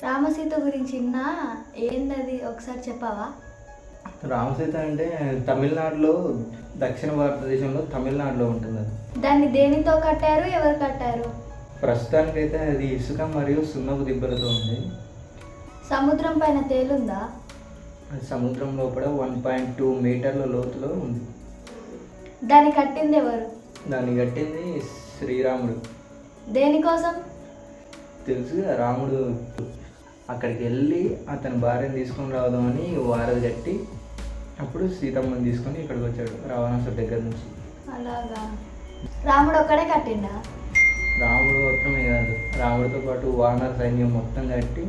రామసీత గురించి ఏందది ఒకసారి చెప్పావా? రామసీత అంటే తమిళనాడులో, దక్షిణ భారతదేశంలో తమిళనాడులో ఉంటుంది అది. దాన్ని దేనితో కట్టారు, ఎవరు కట్టారు? ప్రస్తుతానికైతే అది ఇసుక మరియు సున్నపు దిబ్బలతో ఉంది. సముద్రం పైన తేలుందా? అది సముద్రం లోపల 1.2 మీటర్ల లోతులో ఉంది. దాన్ని కట్టింది ఎవరు? దాన్ని కట్టింది శ్రీరాముడు. దేనికోసం? తెలుసుగా, రాముడు అక్కడికి వెళ్ళి అతని భార్యను తీసుకొని రావదామని వారధి కట్టి అప్పుడు సీతమ్మని తీసుకొని ఇక్కడికి వచ్చాడు రావణాసుడి దగ్గర నుంచి. అలాగా. రాముడు ఒక్కడే కట్టిండా? రాముడు మాత్రమే కాదు, రాముడితో పాటు వానర సైన్యం మొత్తం కట్టి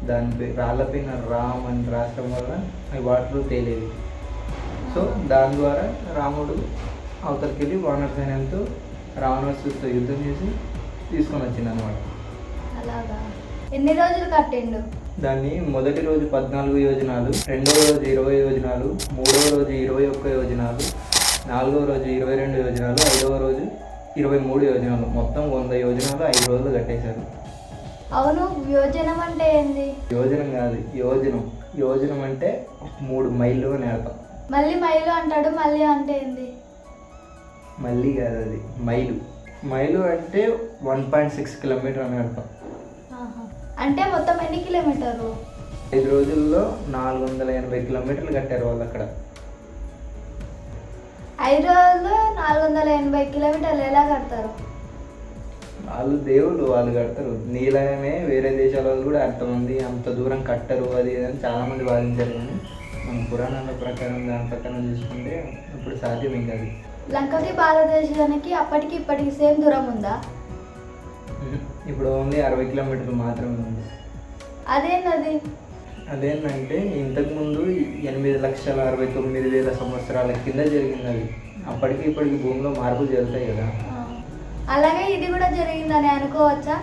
దానిపై రాళ్ళపైన రామ్ అని రాష్ట్రం వల్ల అవి వాటిలో తేలేవి. సో దాని ద్వారా రాముడు అవతలికి వెళ్ళి వానర సైన్యంతో రావణాసుడితో యుద్ధం చేసి తీసుకొని వచ్చింది అనమాట. అలాగా. ఎన్ని రోజులు కట్టిండు? దాన్ని మొదటి రోజు 14 యోజనాలు, రెండవ రోజు 20 యోజనాలు, మూడవ రోజు 21 యోజనాలు, నాలుగవ రోజు 22 యోజనాలు, ఐదవ రోజు 23 యోజనాలు, మొత్తం 100 యోజనాలు 5 రోజులు కట్టేశారు. అవును, యోజనం అంటే ఏంది? యోజనం కాదు, యోజనం. యోజనం అంటే 3 మైళ్ళు అని అర్థం. మళ్ళీ మైలు అంటాడు, మళ్ళీ అంటే ఏంది? మళ్ళీ కాదు, అది మైలు. మైలు అంటే 1.6 కిలోమీటర్ అని అర్థం. అంటే మొత్తం ఎన్ని కిలోమీటర్లు? 5 రోజుల్లో 480 కిలోమీటర్లు కట్టారు వాళ్ళు అక్కడ. 5 రోజులు 480 కిలోమీటర్లు ఎలా కడతారు? వాళ్ళు దేవుళ్ళు, వాళ్ళు కడతారు. నీలాగానే వేరే దేశాల వాళ్ళు కూడా అంతమంది అంత దూరం కట్టరు అది అని చాలామంది వాదించారు. కానీ మన పురాణాల ప్రకారం, దాని ప్రకారం చూసుకుంటే ఇప్పుడు సాధ్యం ఇంకా అది. లంకకి భారతదేశానికి అప్పటికి ఇప్పటికి సేమ్ దూరం ఉందా? ఇప్పుడు ఓన్లీ 60 కిలోమీటర్లు మాత్రమే ఉంది. అదేంటది? అదేంటంటే ఇంతకుముందు 8,69,000 సంవత్సరాల కింద జరిగింది అది. అప్పటికి ఇప్పటికి భూమిలో మార్పులు జరుగుతాయి కదా. అలాగే ఇది కూడా జరిగిందని అనుకోవచ్చా?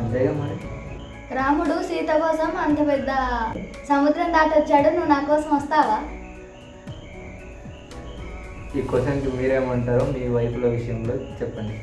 అంతేగా మరి. రాముడు సీత కోసం అంత పెద్ద సముద్రం దాటొచ్చాడు, నువ్వు నా కోసం వస్తావా? ఈ క్వశ్చన్కి మీరేమంటారో మీ వైపుల విషయంలో చెప్పండి.